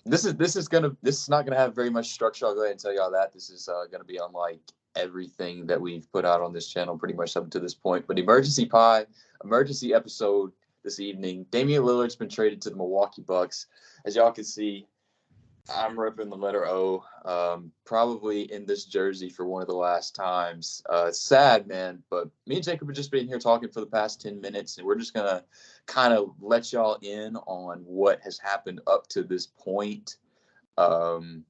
This is not gonna have very much structure. I'll go ahead and tell y'all that this is gonna be unlike everything that we've put out on this channel pretty much up to this point. But emergency episode this evening. Damian Lillard's been traded to the Milwaukee Bucks. As y'all can see, I'm repping the letter O, probably in this jersey for one of the last times. Sad, man, but me and Jacob have just been here talking for the past 10 minutes, and we're just going to kind of let y'all in on what has happened up to this point. I'm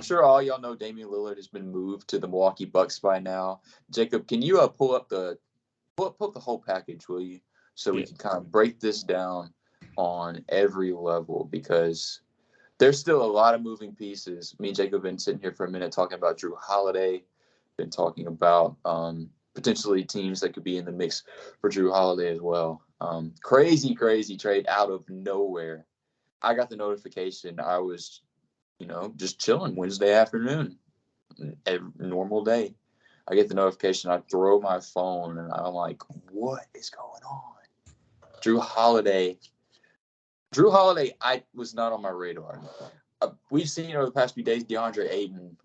sure all y'all know Damian Lillard has been moved to the Milwaukee Bucks by now. Jacob, can you pull up the whole package, will you? So we can kind of break this down on every level, because there's still a lot of moving pieces. Me and Jacob have been sitting here for a minute talking about Jrue Holiday, been talking about potentially teams that could be in the mix for Jrue Holiday as well. Crazy trade out of nowhere. I got the notification. I was, just chilling Wednesday afternoon, a normal day. I get the notification. I throw my phone, and I'm like, what is going on? Jrue Holiday, I was not on my radar. We've seen over the past few days DeAndre Ayton,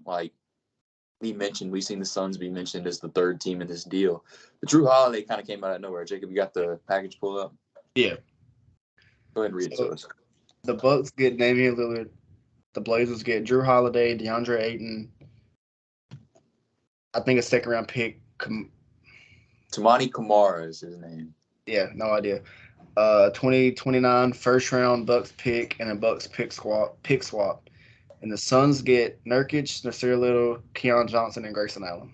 we've seen the Suns be mentioned as the third team in this deal. But Jrue Holiday kind of came out of nowhere. Jacob, you got the package pulled up? Yeah. Go ahead and read it to us. The Bucks get Damian Lillard. The Blazers get Jrue Holiday, DeAndre Ayton. I think a second-round pick. Toumani Camara is his name. Yeah, no idea. 2029 first-round Bucks pick and a Bucks pick swap. And the Suns get Nurkic, Nasir Little, Keon Johnson, and Grayson Allen.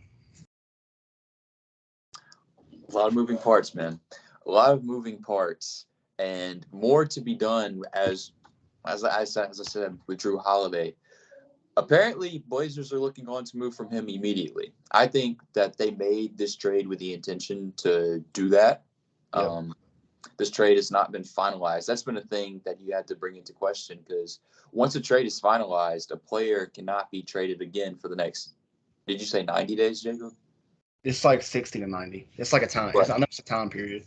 A lot of moving parts, man. A lot of moving parts, and more to be done as I said with Jrue Holiday. Apparently, Blazers are looking on to move from him immediately. I think that they made this trade with the intention to do that. Yep. This trade has not been finalized. That's been a thing that you had to bring into question, because once a trade is finalized, a player cannot be traded again for the next, did you say 90 days, Jacob? It's like 60 to 90. It's like a time. Right. I know it's a time period.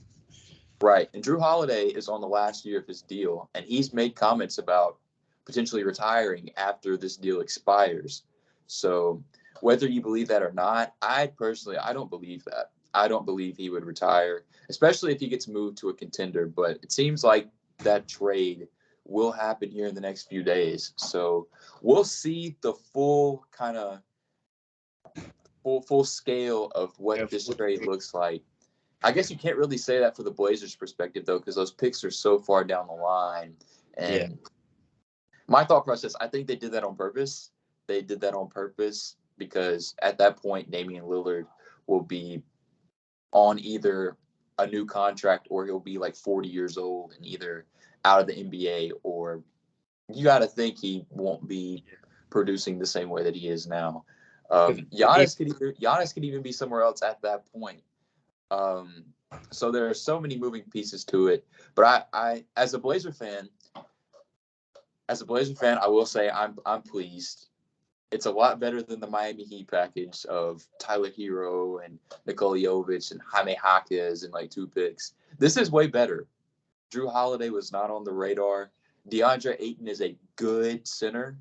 Right. And Jrue Holiday is on the last year of his deal, and he's made comments about potentially retiring after this deal expires. So whether you believe that or not, I don't believe that. I don't believe he would retire, especially if he gets moved to a contender. But it seems like that trade will happen here in the next few days. So we'll see the full kind of full scale of what this trade looks like. I guess you can't really say that for the Blazers' perspective, though, because those picks are so far down the line. And my thought process, I think they did that on purpose. They did that on purpose because at that point, Damian Lillard will be on either a new contract or he'll be like 40 years old and either out of the NBA, or you got to think he won't be producing the same way that he is now. Giannis could even be somewhere else at that point. So there are so many moving pieces to it. But I as a Blazer fan, I will say I'm pleased. It's a lot better than the Miami Heat package of Tyler Hero and Nikola Jovic and Jaime Jaquez and like 2 picks. This is way better. Jrue Holiday was not on the radar. DeAndre Ayton is a good center.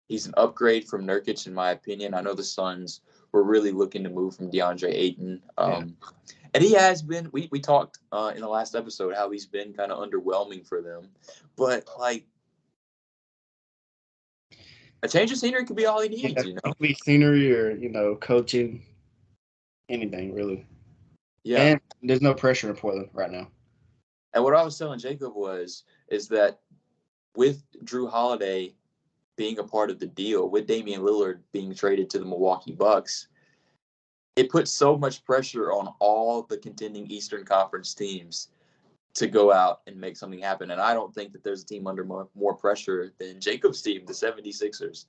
He's an upgrade from Nurkic, in my opinion. I know the Suns were really looking to move from DeAndre Ayton. And he has been, we talked in the last episode how he's been kind of underwhelming for them. But, like, a change of scenery could be all he needs, It could be scenery or, coaching, anything, really. Yeah. And there's no pressure in Portland right now. And what I was telling Jacob is that with Jrue Holiday being a part of the deal, with Damian Lillard being traded to the Milwaukee Bucks, it puts so much pressure on all the contending Eastern Conference teams to go out and make something happen. And I don't think that there's a team under more pressure than Jacob's team, the 76ers.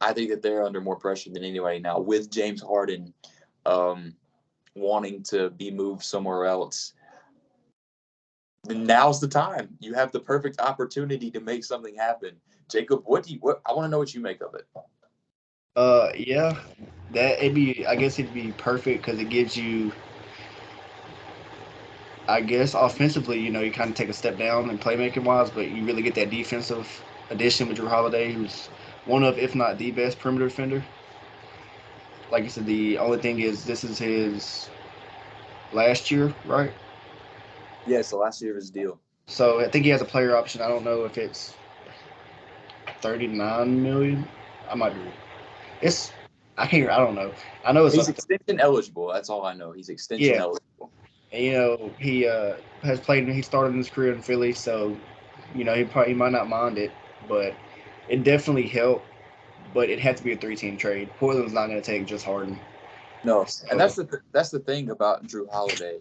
I think that they're under more pressure than anybody now, with James Harden wanting to be moved somewhere else. Now's the time. You have the perfect opportunity to make something happen. Jacob, I want to know what you make of it. Yeah, I guess it'd be perfect because it gives you, I guess, offensively, you kind of take a step down in playmaking wise, but you really get that defensive addition with Drew Holiday, who's one of, if not the best perimeter defender. Like you said, the only thing is this is his last year, right? Yeah, it's the last year of his deal. So I think he has a player option. I don't know if it's 39 million. I might be. It's I can't. I don't know. I know it's He's up. extension eligible. That's all I know. He's extension Yeah. eligible. And, he has played. He started his career in Philly, so he might not mind it, but it definitely helped. But it had to be a 3-team trade. Portland's not going to take just Harden. No, and So, that's the thing about Drew Holiday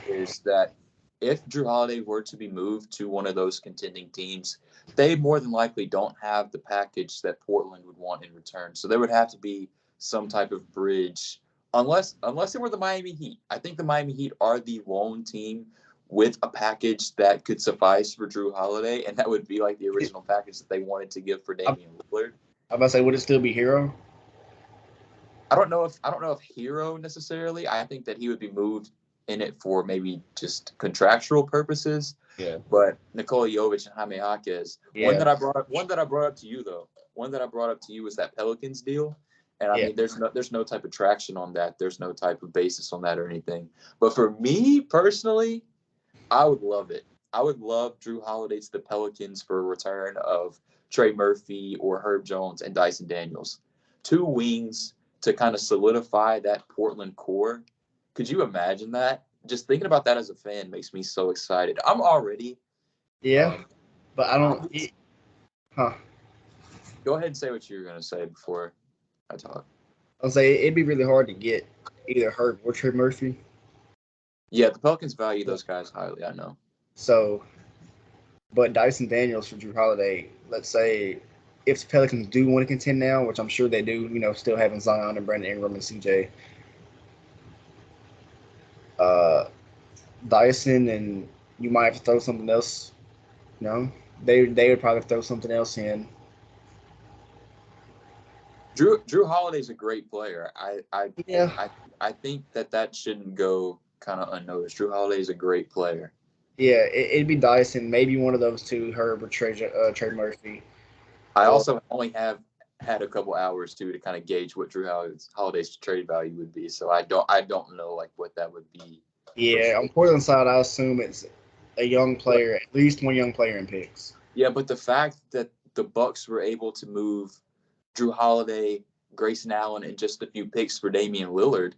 is that if Drew Holiday were to be moved to one of those contending teams, they more than likely don't have the package that Portland would want in return. So there would have to be some type of bridge, unless it were the Miami Heat. I think the Miami Heat are the lone team with a package that could suffice for Drew Holiday, and that would be like the original package that they wanted to give for Damian Lillard. I'm about to say, would it still be Hero? I don't know if Hero necessarily. I think that he would be moved in it for maybe just contractual purposes. Yeah. But Nikola Jovic and Jaime Jaquez. Yeah. One that I brought up to you though. One that I brought up to you was that Pelicans deal. And I mean there's no type of traction on that. There's no type of basis on that or anything. But for me personally, I would love it. I would love Drew Holiday to the Pelicans for a return of Trey Murphy or Herb Jones and Dyson Daniels. Two wings to kind of solidify that Portland core. Could you imagine that? Just thinking about that as a fan makes me so excited. I'm already. Yeah, but I don't. Go ahead and say what you were going to say before I talk. I'll say it'd be really hard to get either Herb or Trey Murphy. Yeah, the Pelicans value those guys highly, I know. So, but Dyson Daniels for Drew Holiday, let's say if the Pelicans do want to contend now, which I'm sure they do, still having Zion and Brandon Ingram and CJ, Dyson, and you might have to throw something else. They would probably throw something else in. Drew Holiday's a great player. I think that shouldn't go kind of unnoticed. Drew Holiday is a great player. Yeah, it'd be Dyson, maybe one of those two, Herb or Trey Murphy. I also only have had a couple hours too to kind of gauge what Drew Holiday's trade value would be. So I don't know like what that would be. Yeah, on Portland side, I assume it's a young player, at least one young player in picks. Yeah, but the fact that the Bucks were able to move Drew Holiday, Grayson Allen, and just a few picks for Damian Lillard,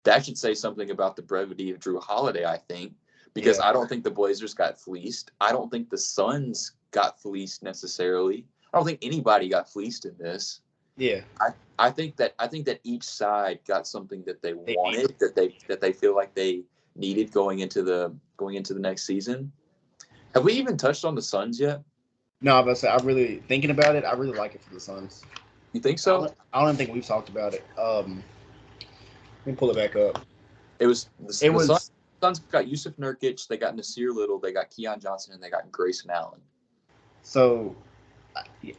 that should say something about the brevity of Drew Holiday, I think. Because I don't think the Blazers got fleeced. I don't think the Suns got fleeced necessarily. I don't think anybody got fleeced in this. Yeah. I think that each side got something that they wanted, that they feel like they needed going into the next season. Have we even touched on the Suns yet? No, but I really thinking about it. I really like it for the Suns. You think so? I don't think we've talked about it. Let me pull it back up. It was Suns got Yusuf Nurkic, they got Nasir Little, they got Keon Johnson, and they got Grayson Allen. So,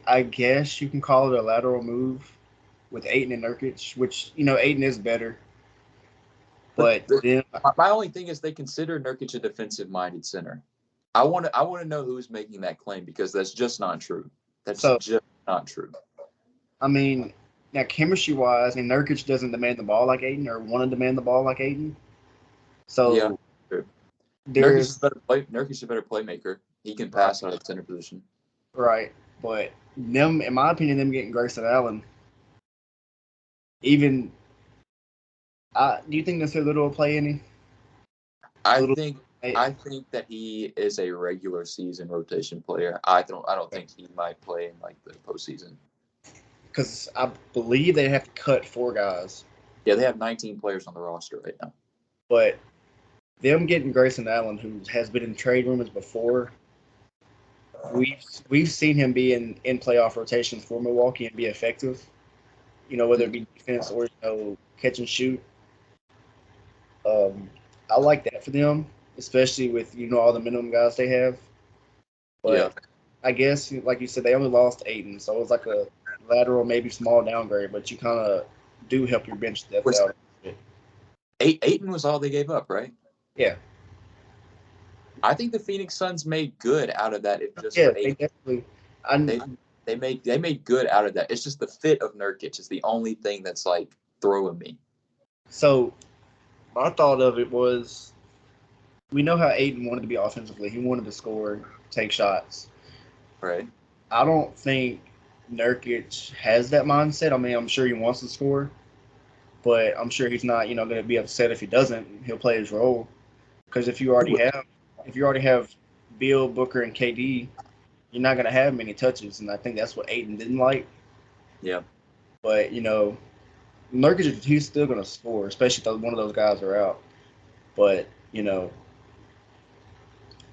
I guess you can call it a lateral move with Ayton and Nurkic, which Ayton is better. But then, my only thing is they consider Nurkic a defensive-minded center. I want to know who's making that claim because that's just not true. That's just not true. I mean, now chemistry-wise, and Nurkic doesn't demand the ball like Ayton or want to demand the ball like Ayton. So yeah, Nurkic is a better playmaker. He can pass out of the center position. Right, but them, in my opinion, them getting Grayson Allen, even. Do you think Nasir Little will play any? I think that he is a regular season rotation player. I don't think he might play in like the postseason. Because I believe they have to cut 4 guys. Yeah, they have 19 players on the roster right now. But them getting Grayson Allen, who has been in trade rumors before, we've seen him be in playoff rotations for Milwaukee and be effective. Whether it be defense or catch and shoot. I like that for them, especially with all the minimum guys they have. But I guess, like you said, they only lost Ayton, so it was like a lateral, maybe small downgrade. But you kind of do help your bench depth out. Ayton was all they gave up, right? Yeah. I think the Phoenix Suns made good out of that. They definitely. They they made good out of that. It's just the fit of Nurkic is the only thing that's like throwing me. So my thought of it was, we know how Ayton wanted to be offensively. He wanted to score, take shots. Right. I don't think Nurkic has that mindset. I mean, I'm sure he wants to score, but I'm sure he's not, going to be upset if he doesn't. He'll play his role. Because if you already have Bill, Booker, and KD, you're not going to have many touches, and I think that's what Ayton didn't like. Yeah. But Nurkic, he's still going to score, especially if one of those guys are out. But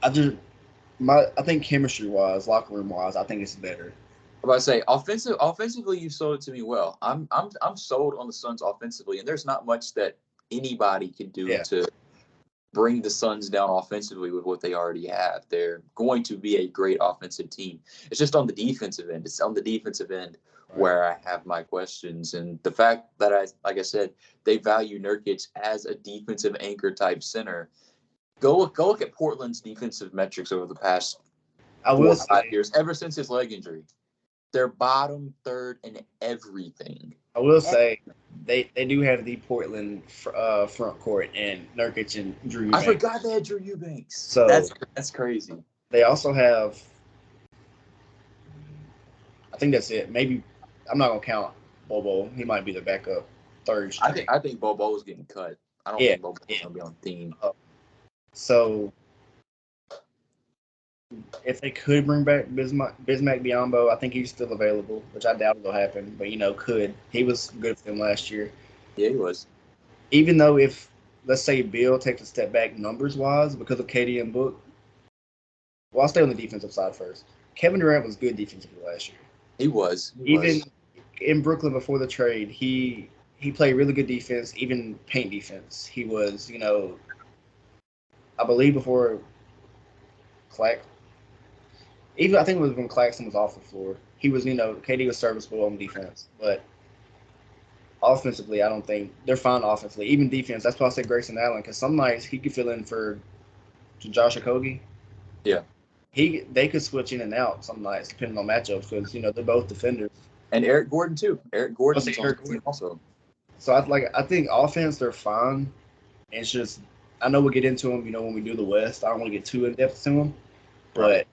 I think chemistry wise, locker room wise, I think it's better. I'm about to say offensively, you sold it to me well. I'm sold on the Suns offensively, and there's not much that anybody can do to bring the Suns down offensively with what they already have. They're going to be a great offensive team. It's just on the defensive end. It's on the defensive end where I have my questions. And the fact that like I said, they value Nurkic as a defensive anchor type center. Go look at Portland's defensive metrics over the past 4 or 5 years, ever since his leg injury. They're bottom third in everything. I will say they do have the Portland front court and Nurkic and Drew Eubanks. I forgot they had Drew Eubanks. So that's crazy. They also have, I think that's it. Maybe I'm not gonna count Bobo. He might be the backup third string. I think Bobo was getting cut. I don't think Bobo was gonna be on the team. So if they could bring back Bismack Biyombo, I think he's still available, which I doubt will happen. But could. He was good for them last year. Yeah, he was. Even though if, let's say, Bill takes a step back numbers wise because of KD and Book. Well, I'll stay on the defensive side first. Kevin Durant was good defensively last year. He was. In Brooklyn before the trade, he played really good defense, even paint defense. He was, I believe before I think it was when Claxton was off the floor. He was, KD was serviceable on defense, but offensively, I don't think they're fine offensively. Even defense, that's why I said Grayson Allen, because some nights he could fill in for Josh Okogie. Yeah. They could switch in and out some nights depending on matchups because they're both defenders. And Eric Gordon too. Eric Gordon's on the team also. So I think offense they're fine. And it's just I know we'll get into them. When we do the West, I don't want to get too in depth to them, but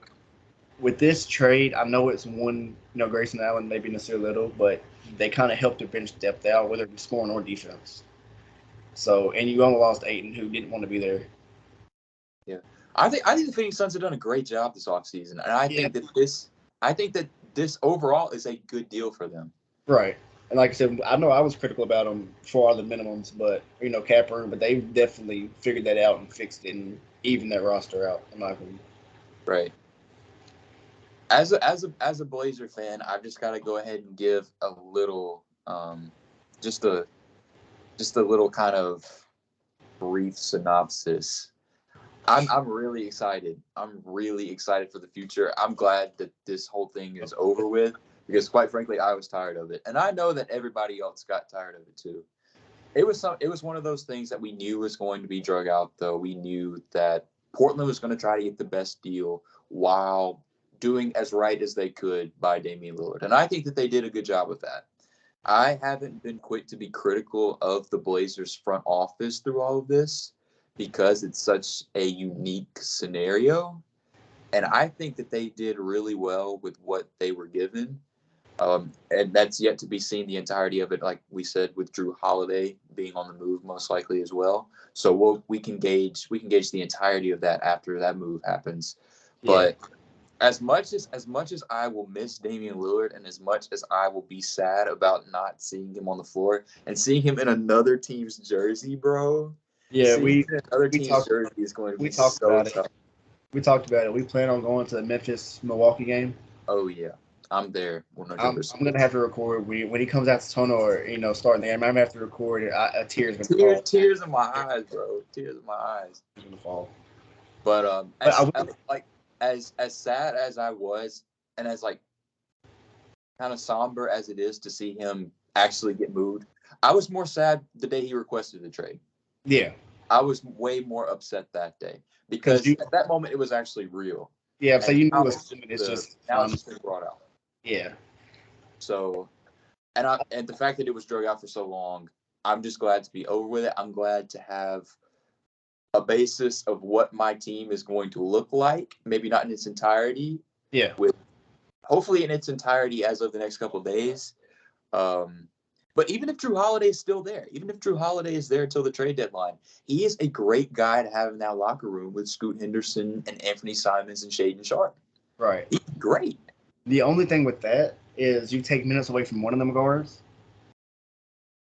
with this trade, I know it's one. Grayson Allen maybe necessarily little, but they kind of helped their bench depth out, whether it's scoring or defense. So and you only lost Ayton, who didn't want to be there. Yeah. I think the Phoenix Suns have done a great job this offseason. And I think that this overall is a good deal for them. Right. And like I said, I know I was critical about them for all the minimums, but cap room, but they definitely figured that out and fixed it and evened that roster out, in my opinion. Right. As a Blazer fan, I've just got to go ahead and give a little just a little kind of brief synopsis. I'm really excited. I'm really excited for the future. I'm glad that this whole thing is over with because, quite frankly, I was tired of it, and I know that everybody else got tired of it too. It was one of those things that we knew was going to be drug out. Though we knew that Portland was going to try to get the best deal while doing as right as they could by Damian Lillard, and I think that they did a good job with that. I haven't been quick to be critical of the Blazers front office through all of this, because it's such a unique scenario. And I think that they did really well with what they were given. And that's yet to be seen, the entirety of it, like we said, with Drew Holiday being on the move most likely as well. So we can gauge the entirety of that after that move happens. Yeah. But as much as I will miss Damian Lillard and as much as I will be sad about not seeing him on the floor and seeing him in another team's jersey, bro. Yeah, we talked about it. We talked about it. We plan on going to the Memphis-Milwaukee game. Oh yeah, I'm there. 100%. I'm gonna have to record when he comes out to Tono or starting the game. I'm gonna have to record it. Tears in my eyes, bro. Tears in my eyes. It's gonna fall. But as sad as I was, and as kind of somber as it is to see him actually get moved, I was more sad the day he requested the trade. Yeah. I was way more upset that day because at that moment it was actually real. Yeah, so And you now knew it's it's just now fun. it's just been brought out. Yeah. So, and the fact that it was drug out for so long, I'm just glad to be over with it. I'm glad to have a basis of what my team is going to look like. Maybe not in its entirety. Yeah. With hopefully in its entirety as of the next couple of days. But even if Drew Holiday is still there, even if Drew Holiday is there until the trade deadline, he is a great guy to have in that locker room with Scoot Henderson and Anthony Simons and Shaden Sharp. Right. He's great. The only thing with that is you take minutes away from one of them guards.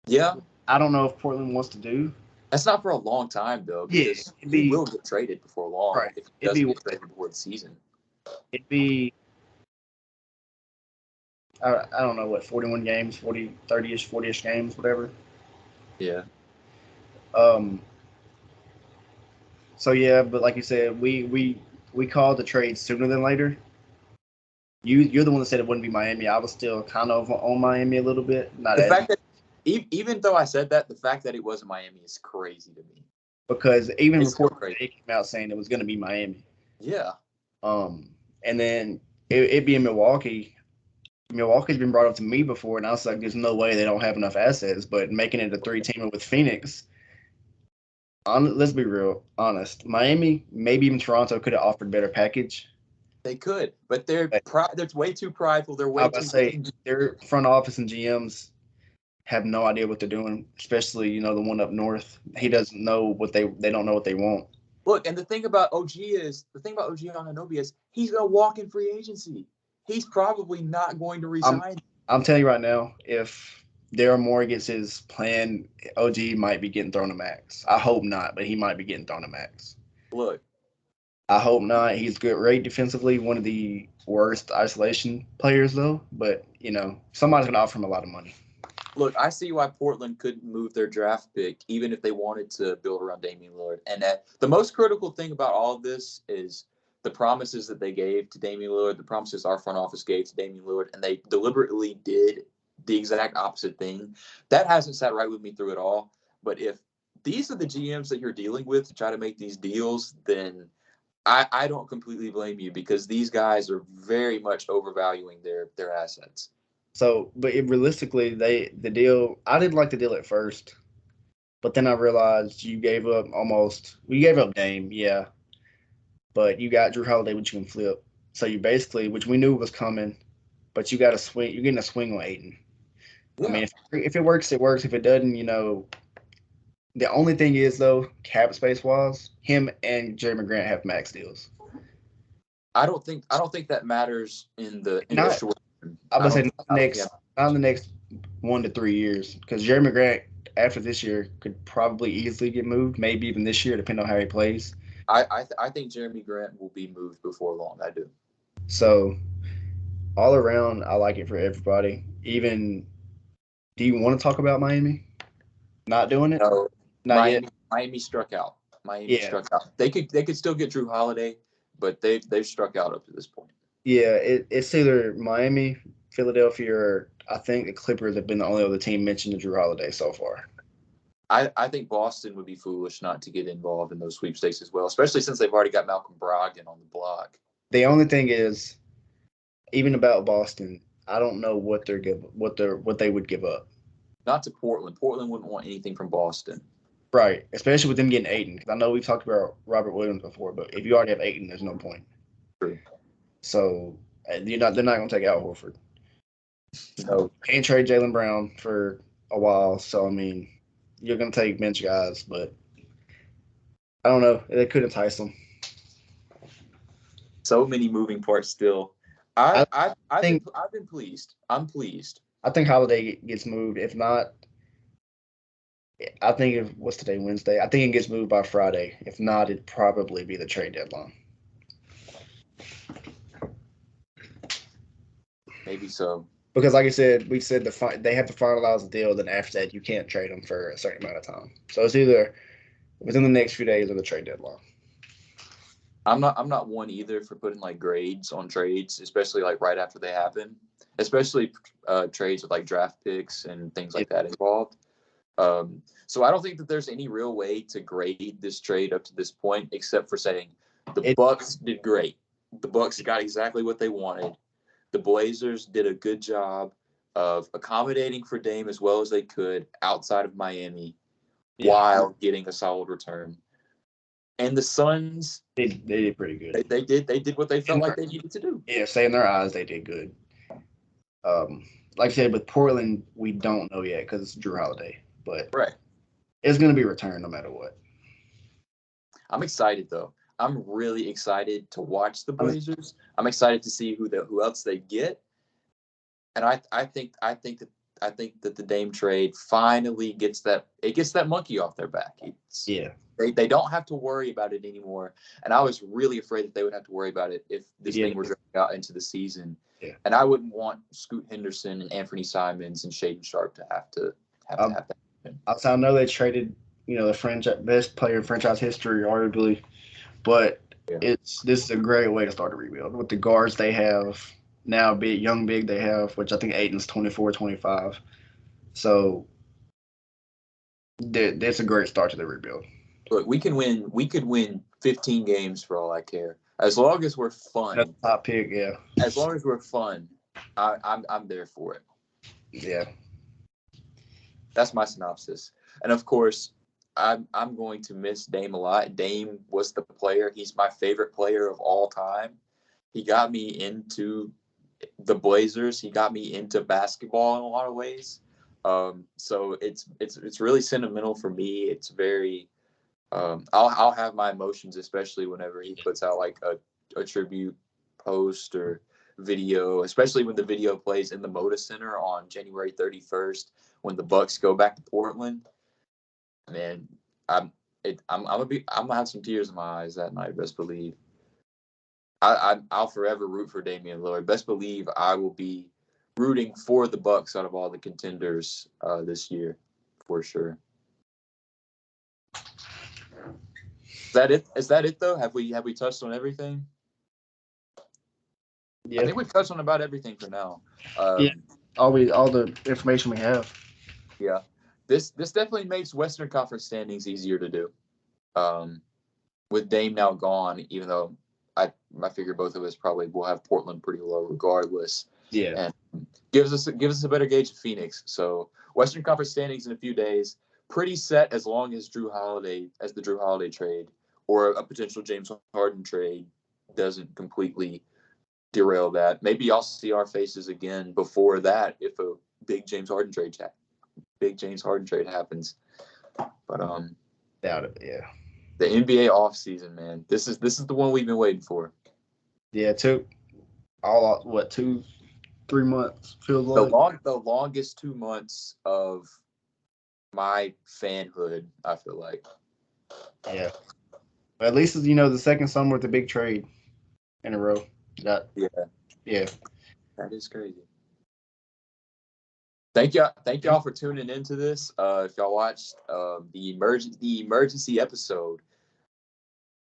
Yeah. I don't know if Portland wants to do. That's not for a long time, though, because he will get traded before long right. if he doesn't get traded before the season. It'd be, I don't know, what, 41 games, 40, 30-ish, 40-ish games, whatever. Yeah. So, yeah, but like you said, we called the trade sooner than later. You're the one that said it wouldn't be Miami. I was still kind of on Miami a little bit. The fact that, even though I said that, the fact that it wasn't Miami is crazy to me. Because even before it came out saying it was going to be Miami. Yeah. And then it being Milwaukee. Milwaukee's been brought up to me before, and I was like, there's no way they don't have enough assets. But making it a 3-teamer with Phoenix, let's be real, honest. Miami, maybe even Toronto could have offered better package. They could, but they're way too prideful. They're way too. Say their front office and GMs have no idea what they're doing, especially the one up north. He doesn't know what they don't know what they want. Look, and the thing about OG Anunoby is he's gonna walk in free agency. He's probably not going to resign. I'm telling you right now, if Daryl Morey gets his plan, OG might be getting thrown a max. I hope not, but he might be getting thrown a max. Look, I hope not. He's great defensively, one of the worst isolation players though. But somebody's gonna offer him a lot of money. Look, I see why Portland couldn't move their draft pick, even if they wanted to build around Damian Lillard. And the most critical thing about all of this is the promises that they gave to Damian Lillard, the promises our front office gave to Damian Lillard, and they deliberately did the exact opposite thing. That hasn't sat right with me through it all. But if these are the GMs that you're dealing with to try to make these deals, then I don't completely blame you, because these guys are very much overvaluing their assets. So, but realistically, the deal, I didn't like the deal at first, but then I realized you gave up Dame, yeah, but you got Drew Holiday, which you can flip. So you basically, which we knew was coming, but you got a swing. You're getting a swing on Ayton. Yeah. I mean, if it works, it works. If it doesn't, the only thing is though, cap space wise, him and Jeremy Grant have max deals. I don't think that matters in the short. I would say not in the next 1 to 3 years, because Jeremy Grant after this year could probably easily get moved, maybe even this year, depending on how he plays. I think Jeremy Grant will be moved before long. I do. So all around, I like it for everybody. Even, do you want to talk about Miami? Not doing it? No, not yet. Miami struck out. Struck out. They could still get Drew Holiday, but they've struck out up to this point. Yeah, it's either Miami, Philadelphia, or I think the Clippers have been the only other team mentioned to Drew Holiday so far. I think Boston would be foolish not to get involved in those sweepstakes as well, especially since they've already got Malcolm Brogdon on the block. The only thing is, even about Boston, I don't know what they would give up. Not to Portland. Portland wouldn't want anything from Boston. Right, especially with them getting Ayton. Because I know we've talked about Robert Williams before, but if you already have Ayton, there's no point. True. So they're not going to take Al Horford. So can't trade Jaylen Brown for a while. So I mean, you're going to take bench guys, but I don't know. They could entice them. So many moving parts still. I've been pleased. I'm pleased. I think Holiday gets moved. If not, I think what's today, Wednesday? I think it gets moved by Friday. If not, it'd probably be the trade deadline. Maybe so. Because like I said, we said they have to finalize the deal. Then after that, you can't trade them for a certain amount of time. So it's either within the next few days or the trade deadline. I'm not one either for putting like grades on trades, especially like right after they happen, especially trades with like draft picks and things like that involved. So I don't think that there's any real way to grade this trade up to this point, except for saying the Bucks did great. the Bucks got exactly what they wanted. The Blazers did a good job of accommodating for Dame as well as they could outside of Miami while getting a solid return. And the Suns, they did pretty good. They did what they felt like they needed to do. Yeah, say in their eyes they did good. Like I said, with Portland, we don't know yet because it's Drew Holiday, but it's going to be returned no matter what. I'm excited though. I'm really excited to watch the Blazers. I'm excited to see who else they get, and I think that the Dame trade finally gets that monkey off their back. They don't have to worry about it anymore. And I was really afraid that they would have to worry about it if this thing were dragged out into the season. Yeah. And I wouldn't want Scoot Henderson and Anthony Simons and Shaedon Sharpe to have that. I know they traded, the best player in franchise history, arguably, but this is a great way to start a rebuild with the guards they have now, big they have, which I think Ayton's 24, 25. So that's a great start to the rebuild. Look, we could win 15 games for all I care. As long as we're fun. That's a top pick, yeah. As long as we're fun, I'm there for it. Yeah. That's my synopsis. And of course, I'm going to miss Dame a lot. Dame was the player. He's my favorite player of all time. He got me into the Blazers. He got me into basketball in a lot of ways. So it's really sentimental for me. It's very I'll have my emotions, especially whenever he puts out like a tribute post or video, especially when the video plays in the Moda Center on January 31st when the Bucks go back to Portland. Man, I'm gonna have some tears in my eyes that night. Best believe. I'll forever root for Damian Lillard. Best believe I will be rooting for the Bucks out of all the contenders this year, for sure. Is that it though? Have we touched on everything? Yeah. I think we've touched on about everything for now. All the information we have. Yeah. This definitely makes Western Conference standings easier to do. With Dame now gone, even though I figure both of us probably will have Portland pretty low regardless. Yeah. And gives us a better gauge of Phoenix. So Western Conference standings in a few days, pretty set as long as the Drew Holiday trade or a potential James Harden trade doesn't completely derail that. Maybe I'll see our faces again before that if a big James Harden trade happens. But doubt it. Yeah. The NBA offseason, man. This is the one we've been waiting for. Yeah, it took 2-3 months feels like. The longest 2 months of my fanhood, I feel like. Yeah. But at least the second summer with the big trade in a row. Yeah. That is crazy. Thank y'all for tuning into this. If y'all watched the emergency episode,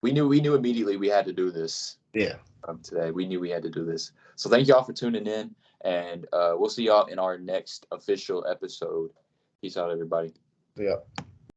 we knew immediately we had to do this. Yeah. Today we knew we had to do this. So thank y'all for tuning in, and we'll see y'all in our next official episode. Peace out, everybody. Yeah.